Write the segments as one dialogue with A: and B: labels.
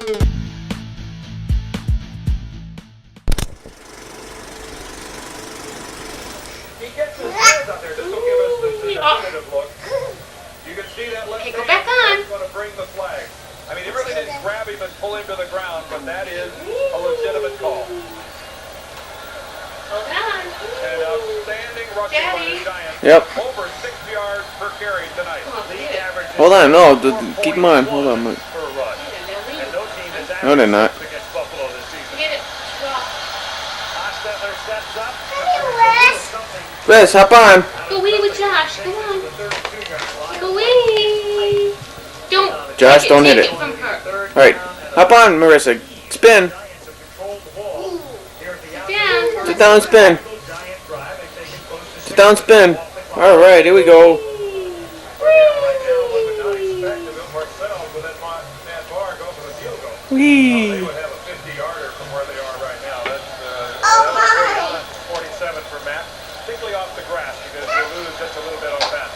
A: He gets his hands out there. This will give us the definitive look. You can see that left hand is going to bring the flag. I mean, he really didn't grab him and pull him to the ground, but that is a legitimate call.
B: Hold on.
A: An outstanding rushing by the Giants.
C: Yep.
A: Over 6 yards per carry tonight. League average.
C: Hold on, no, keep in mind. Hold on.
A: Per rush. And no team is
C: No, they're not.
A: against Buffalo this season.
B: Get it.
A: Ostetler steps up.
C: Liz, hop on.
B: Go wee with Josh. Come on. Go wee. Don't.
C: Josh, don't hit it.
B: From her.
C: All right, hop on, Marissa. Spin. Sit down and spin. Sit down and spin. All right, here we go. Whee!
A: They would have a 50-yarder from where they are right now. That's 47 for Matt, particularly off the grass because you lose just a little bit on that.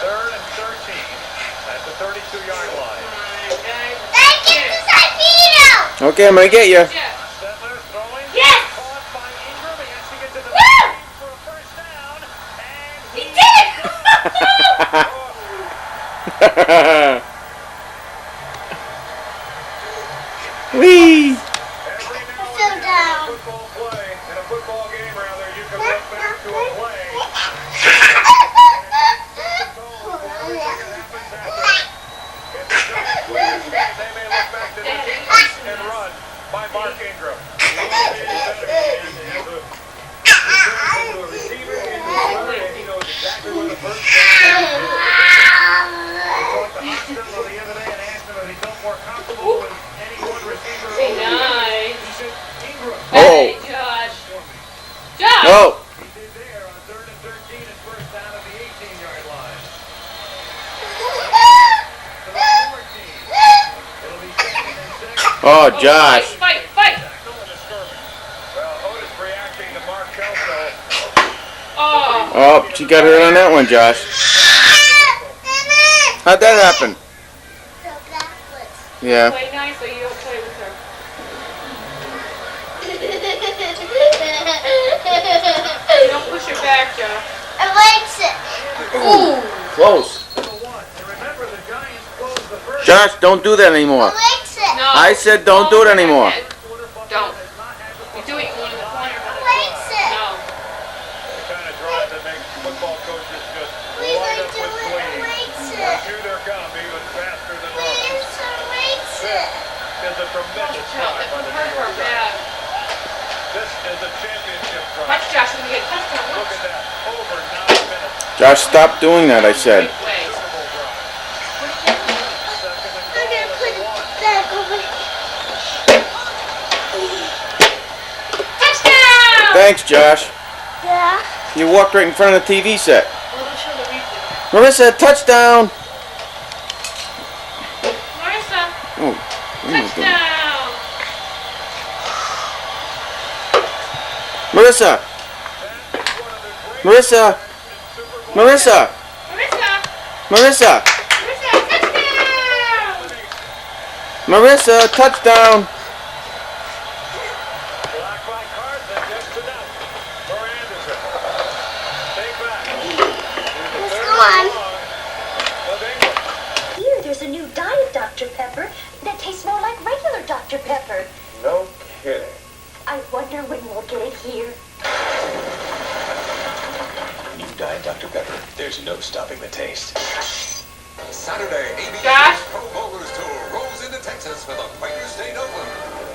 A: Third and 13 at the 32-yard line.
C: Okay, I'm gonna get you.
A: Stettler throwing.
B: Yes!
A: Caught by Ingram. He has to get to the 15 for a first down. And
B: He did it!
C: Whee!
A: every now and then in a football play, in a football game rather, you can look back to a play. If the Giants win this game, they may look back to the defense and run by Mark Ingram. Into a receiver, into a runner, and he knows exactly where the first down is. We talked to Ostetler the other day and asked him if he felt more comfortable with any one receiver.
B: Nice.
A: He said Ingram.
B: Hey, Josh. Josh!
C: No.
A: He did there on 3rd and 13 and first down at the 18-yard line. To the 14. It'll be 2nd and 6.
C: Oh, Josh.
B: Fight, fight.
A: Well, Otis reacting to Mark Kelso.
B: Oh.
C: Oh, she got hurt on that one, Josh. How'd that happen? Yeah.
B: Play nice or you don't play with her. You don't push her back, Josh. Ooh.
C: Close.
A: And remember, the Giants closed the first.
C: Josh, don't do that anymore.
B: No.
C: I said don't do it anymore.
B: Don't. You do it in one of the corners. No.
A: The kind of drive that makes football coaches just light up with glee. Here they're gonna be even faster than normal. This is a tremendous drive by the New York Giants. This is a championship drive.
B: Watch Josh when you get a touchdown.
A: Look at that. Over 9 minutes.
C: Josh, stop doing that, I said.
B: Great way.
A: Super Bowl drive. Second and goal at the 1.
B: Touchdown!
C: Thanks, Josh.
D: Yeah.
C: You walked right in front of the TV set.
B: Well, let's show the replay.
C: Marissa, touchdown.
B: Marissa,
C: Oh,
B: touchdown!
C: Marissa. Marissa. Marissa.
B: Marissa!
C: Marissa.
B: Marissa, touchdown!
C: Marissa, touchdown.
A: Blocked by Carson, just to down. For Anderson. Take back. Of Ingram.
D: Here, there's a new diet Dr. Pepper that tastes more like regular Dr. Pepper.
A: No kidding.
D: I wonder when we'll get it here.
E: New Diet Dr. Pepper. There's no stopping the taste.
F: Saturday, ABC
B: Josh?
F: Pro Bowlers Tour rolls into Texas for the Quaker State Open.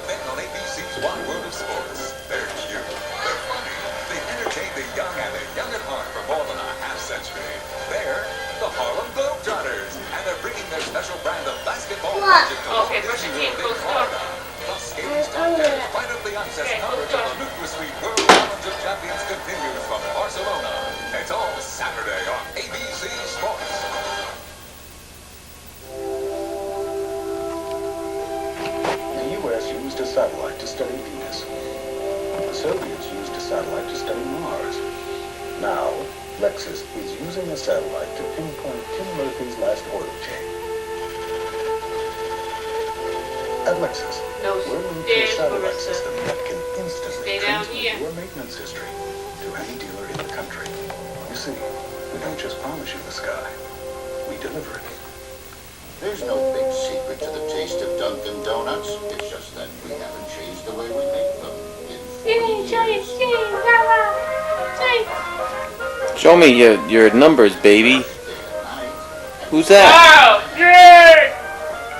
F: Then on ABC's Wide World of Sports. They're cute, they're funny, they entertain the young and the young at heart for more than a half-century. They're the Harlem Globetrotters, and they're bringing their special brand of basketball magic to
B: Okay, brush your teeth. Close the door.
F: Plus, skating stop tennis right up the ice as coverage of the Nuclear Sweet World Challenge of Champions continues from Barcelona. It's all Saturday on ABC Sports.
E: The U.S. used a satellite to study Venus. The Soviets used a satellite to study Mars. Now, let
G: Lexus is using a satellite to pinpoint Tim Murphy's last oil change. At Lexus,
B: No,
G: we're linked to a
B: stairs,
G: satellite
B: Marissa.
G: system that can instantly
B: Stay down
G: transmit
B: here.
G: your maintenance history to any dealer in the country. You see, we don't just promise you the sky, we deliver it.
H: There's no big secret to the taste of Dunkin' Donuts. It's just that we haven't changed the way we make them in 40 years.
C: Show me your numbers, baby.
H: Day and night.
C: Who's that?
B: Wow! Yay!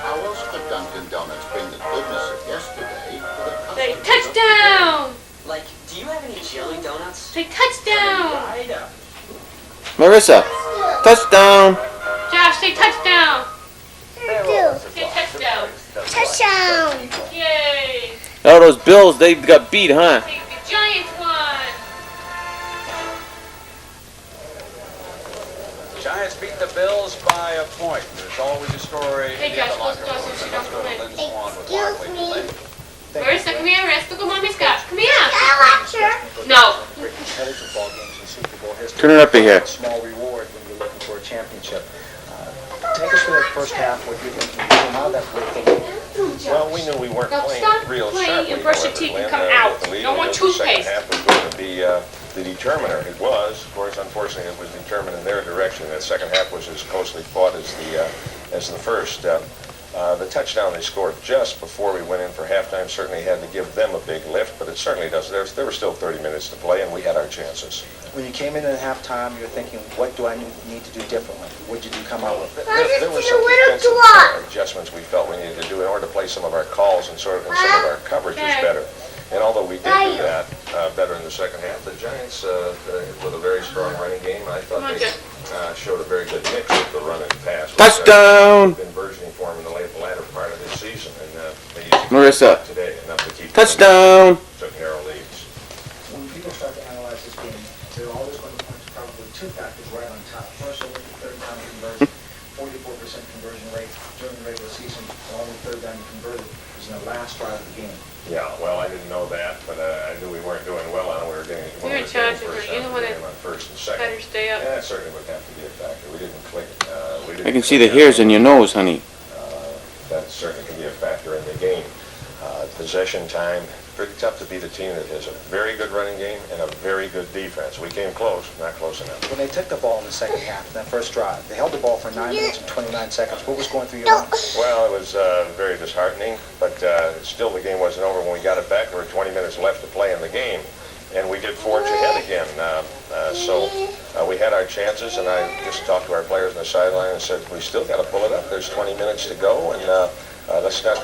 H: How else could Dunkin' Donuts bring the goodness of yesterday to the
B: Say
H: customers?
B: touchdown!
I: Like, do you have any chili donuts?
B: Say touchdown!
I: Right up.
C: Marissa. Touchdown.
B: Josh, say touchdown! Say touchdown!
J: Touchdown!
B: Yay!
C: Oh, those Bills, they got beat, huh?
B: Say the Giants won!
A: Giants beat the Bills by a point. There's always a story.
B: Hey,
A: in
B: Josh,
A: the locker
B: let's go
A: room.
B: so she
A: Let's
B: don't
A: go to
B: come in.
A: Lynn Swan with
J: Excuse
A: Barkley
J: me.
A: Lynn.
B: Marissa, come here, Marissa. Look at Mommy's got. Come here!
J: Watcher.
B: No.
E: Great competitive ball games in Super Bowl history.
C: Turn it up here.
E: Small reward when you're looking for a championship. Take us through that first half. What you're thinking? You came out of that break.
K: Well, we knew we weren't
B: Now
K: playing
B: stop
K: real
B: playing
K: sharply.
B: and brush your
K: however,
B: teeth and
K: Lynn,
B: come
K: with
B: out.
K: the lead,
B: No more
K: and the second
B: toothpaste.
K: half was going to be the determiner. It was, of course, unfortunately, it was determined in their direction. That second half was as closely fought as the first. The touchdown they scored just before we went in for halftime certainly had to give them a big lift, but it certainly does. There were still 30 minutes to play, and we had our chances.
E: When you came in at halftime, you're thinking, what do I need to do differently? What did you come out with?
K: There were some defensive adjustments we felt we needed to do in order to play some of our calls and some of our coverages better. And although we did do that better in the second half, the Giants, with a very strong running game, I thought they showed a very good mix of the run and pass.
C: Touchdown.
K: Been versioning for them in the latter part of this season, and they used
C: Marissa.
K: today enough to keep
C: Touchdown.
K: took narrow leads.
E: When people start to analyze this game, they're always going to point to probably two factors right on top. First, over the third down conversion, 44% conversion rate during the regular season. The only third down you converted was in the last drive of the game.
K: Yeah, well, I didn't know that, but I knew we weren't doing well on it. We were getting
B: You're in charge of it. You're the one that
K: on first and second.
B: better stay up.
K: Yeah, that certainly would have to be a factor. We didn't click.
C: I can see the hairs in your nose, honey.
K: That certainly can be a factor in the game. Possession time, pretty tough to beat a team that has a very good running game and a very good defense. We came close, not close enough.
E: When they took the ball in the second half, that first drive, they held the ball for 9 minutes and 29 seconds. What was going through your mind?
K: Well, it was very disheartening, but still the game wasn't over. When we got it back, there were 20 minutes left to play in the game, and we did forge ahead again. So we had our chances, and I just talked to our players on the sideline and said, we still got to pull it up. There's 20 minutes to go, and let's not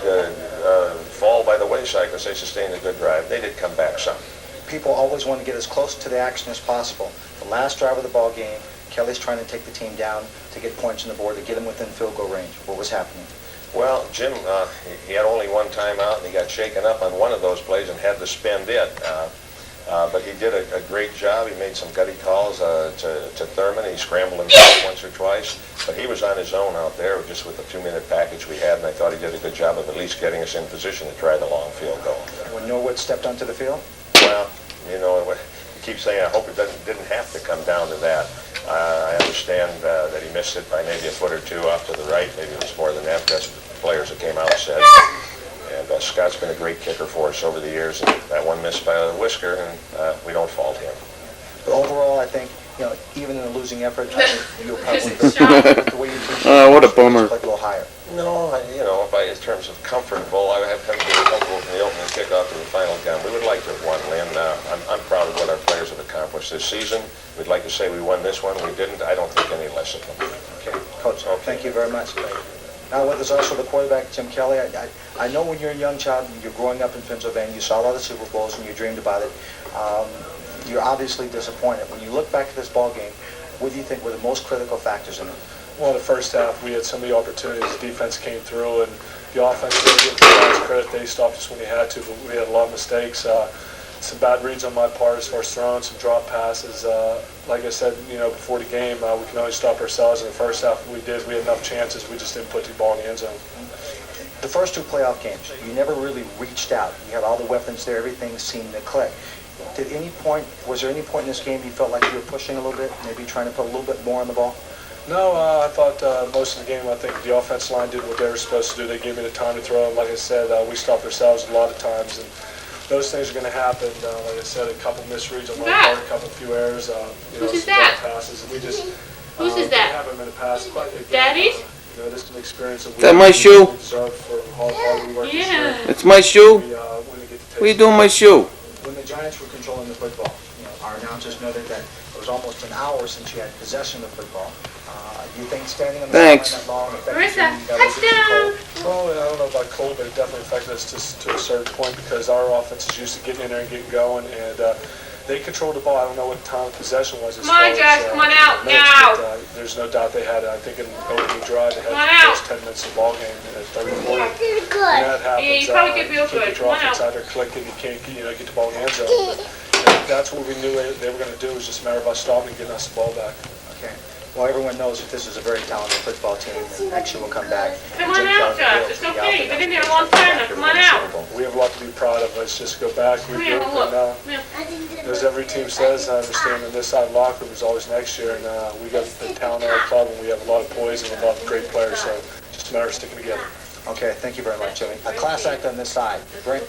K: fall by the wayside because they sustained a good drive. They did come back some.
E: People always want to get as close to the action as possible. The last drive of the ball game, Kelly's trying to take the team down to get points on the board, to get them within field goal range. What was happening?
K: Well, Jim, he had only one timeout, and he got shaken up on one of those plays and had to spend it. But he did a great job. He made some gutty calls to Thurman. He scrambled himself once or twice. But he was on his own out there just with the 2-minute package we had, and I thought he did a good job of at least getting us in position to try the long field goal.
E: When Norwood stepped onto the field?
K: Well, you know, you keep saying, I hope it didn't have to come down to that. I understand that he missed it by maybe a foot or two off to the right. Maybe it was more than that. That's what the players that came out said. And Scott's been a great kicker for us over the years. And that one missed by a whisker, and we don't fault him.
E: But overall, I think, you know, even in a losing effort, I think you'll probably the way you
C: Oh, what a bummer.
E: like a little higher.
K: No, you know, in terms of comfortable, I haven't been comfortable from the opening kickoff to the final gun. We would like to have won, Lynn. I'm proud of what our players have accomplished this season. We'd like to say we won this one. We didn't. I don't think any less of them.
E: Okay, Coach, thank you very much. Now, there's also the quarterback, Jim Kelly. I know when you're a young child, you're growing up in Pennsylvania, you saw a lot of Super Bowls and you dreamed about it. You're obviously disappointed. When you look back at this ball game, what do you think were the most critical factors in it?
L: Well, the first half, we had so many opportunities. The defense came through, and the offense didn't give the guys credit. They stopped us when they had to, but we had a lot of mistakes. Some bad reads on my part as far as throwing, some drop passes. Like I said, you know, before the game, we can only stop ourselves. In the first half, we did. We had enough chances. We just didn't put the ball in the end zone.
E: The first two playoff games, you never really reached out. You had all the weapons there. Everything seemed to click. Was there any point in this game you felt like you were pushing a little bit, maybe trying to put a little bit more on the ball?
L: No, I thought most of the game, I think the offensive line did what they were supposed to do. They gave me the time to throw. Like I said, we stopped ourselves a lot of times, and those things are going to happen. Like I said, a couple misreads on my part, a couple few errors,
B: Whose is
L: some
B: that?
L: bad passes. And we just
B: Whose is that?
L: have them in the past. But again,
B: Daddy's?
L: This is an experience that we
C: That my shoe?
L: deserve for how hard we work this year.
B: Yeah.
C: It's my shoe.
L: We, when we get to
C: What are you doing with my shoe?
E: When the Giants were controlling the football, our announcers noted that it was almost an hour since you had possession of the football. Do you think standing on the
C: Thanks.
E: sideline that long affected
B: Marissa,
E: you? That was
B: touchdown!
L: Well, I don't know about cold, but it definitely affected us to a certain point because our offense is used to getting in there and getting going, and they controlled the ball. I don't know what time of possession was.
B: Come on, Josh, come on out
L: minutes,
B: now.
L: But, there's no doubt they had, I think, an opening drive. They had
B: Come on
L: the
B: out.
L: first 10 minutes of the ball game in the third quarter.
J: Did
L: When
J: good.
L: that happens,
B: Yeah, you probably did real
L: you
B: good.
L: keep your
B: Come on
L: offense
B: out.
L: out there clicking. You can't get the ball in the end zone. But that's what we knew they were going to do. It was just a matter of us stopping and getting us the ball back.
E: Okay. Well, everyone knows that this is a very talented football team, and next year will come back.
B: Come on out, Josh. It's okay. You've been in there a long time now. Come on out.
L: We have a lot to be proud of. Let's just go back,
B: Come here,
L: regroup,
B: look.
L: and
B: Come here.
L: as every team says, I understand on this side of the locker room is always next year, and we got the talent in our club, and we have a lot of poise and a lot of great players, so just a matter of sticking together.
E: Okay, thank you very much, Jimmy. A class act on this side. Brent?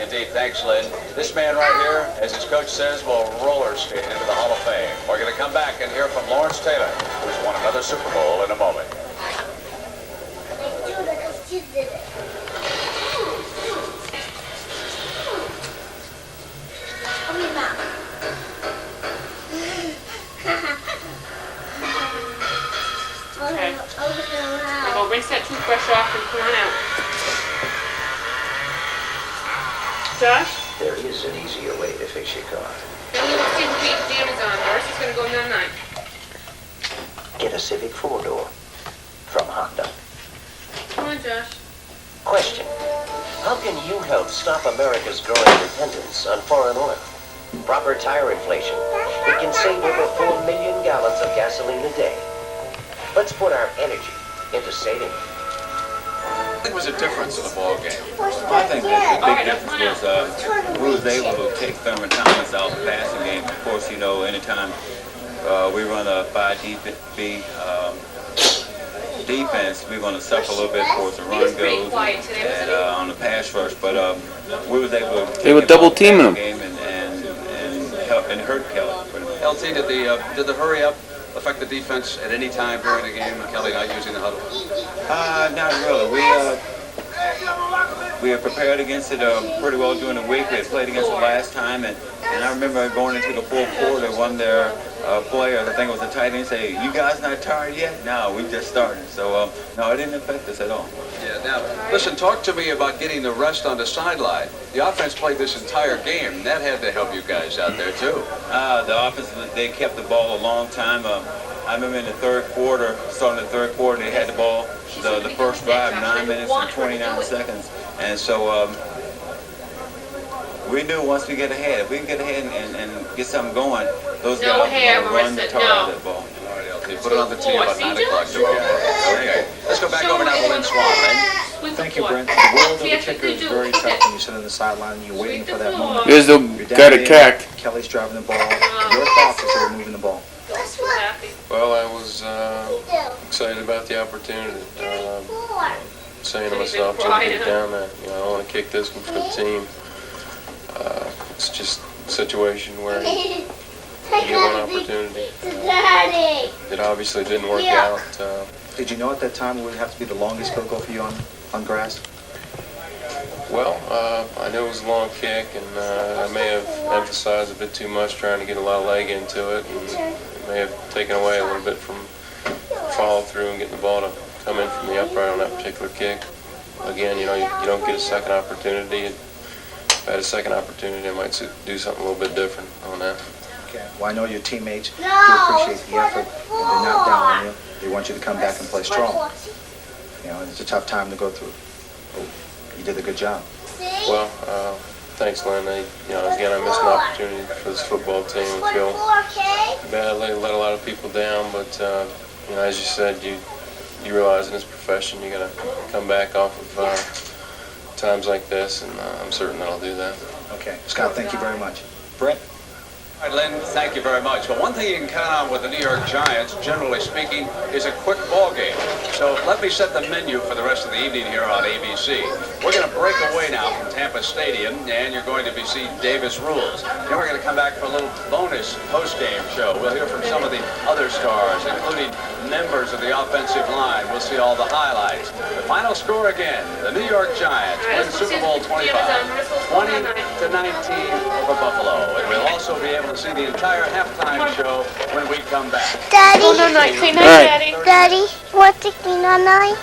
M: Indeed, thanks, Lynn. This man right here, as his coach says, will roller skate into the Hall of Fame. We're going to come back and hear from Lawrence Taylor, who's won another Super Bowl in a moment.
B: Okay. Now go rinse that toothbrush off and come on out. Josh?
N: There is an easier way to fix your car.
B: Now let's see what the Amazon. Marissa's going to go down 9.
N: Get a Civic 4-door from Honda.
B: Come on, Josh.
N: Question. How can you help stop America's growing dependence on foreign oil? Proper tire inflation. It can save over 4 million gallons of gasoline a day. Let's put our energy into saving it.
O: It was a difference in the ball game. I think that the big difference was we was able to take Thurman Thomas out of the passing game. Of course, anytime we run a 5 deep defense, we're going to suffer a little bit towards the run goes and on the pass rush. But we was able to
C: They were double teaming him.
O: game and hurt Kelly.
P: LT, did the hurry up affect the defense at any time during the game? Kelly not using the huddle?
O: Not really. We had prepared against it pretty well during the week. We had played against it last time, and I remember going into the fourth quarter, one of their players, I think it was a tight end, say, "You guys not tired yet?" No, we just started. So, no, it didn't affect us at all.
P: Yeah, now, listen, talk to me about getting the rest on the sideline. The offense played this entire game. That had to help you guys out there, too.
O: The offense, they kept the ball a long time. I remember in the third quarter, starting the third quarter, they had the ball, the first drive, 9 minutes and 29 seconds. And so we knew once we get ahead, if we can get ahead and get something going, those guys are going to run the tar out of that ball.
P: All right, LT, put it on the tee about 9 o'clock tomorrow. Okay, let's go back over now to Lynn Swan, Lynn.
E: Thank you, Brent. The world of the kicker is very tough when you sit on the sideline and you're waiting for that moment.
C: Here's the guy to cack.
E: Kelly's driving the ball. Your thoughts as they're moving the ball.
Q: Well, I was excited about the opportunity. Saying to myself, just get down there. I want to kick this one for the team. It's just a situation where you get one opportunity. It obviously didn't work out.
E: Did you know at that time it would have to be the longest field goal for you on grass?
Q: Well, I knew it was a long kick, and I may have emphasized a bit too much trying to get a lot of leg into it, and it may have taken away a little bit from follow through and getting the ball to come in from the upright on that particular kick. Again, you don't get a second opportunity. If I had a second opportunity, I might do something a little bit different on that.
E: Okay. Well, I know your teammates do appreciate the effort, and they're not down on you. They want you to come back and play strong. It's a tough time to go through. But you did a good job.
Q: Well, thanks, Lynn. Again, I missed an opportunity for this football team. I feel badly, let a lot of people down, but as you said, you realize in this profession you got to come back off of times like this, and I'm certain that I'll do that.
E: Okay. Scott, thank you very much. Brent?
M: All right, Lynn, thank you very much. Well, one thing you can count on with the New York Giants, generally speaking, is a quick ball game. So let me set the menu for the rest of the evening here on ABC. We're going to break away now from Tampa Stadium, and you're going to be seeing Davis Rules. Then we're going to come back for a little bonus post-game show. We'll hear from some of the other stars, including members of the offensive line. We'll see all the highlights. The final score again, the New York Giants win Super Bowl 25, 20-19 over Buffalo. And we'll also be able to see the entire halftime show when we come back.
J: Daddy.
B: Oh, no, no, say night,
C: All right.
B: Daddy.
J: Daddy, what's the night?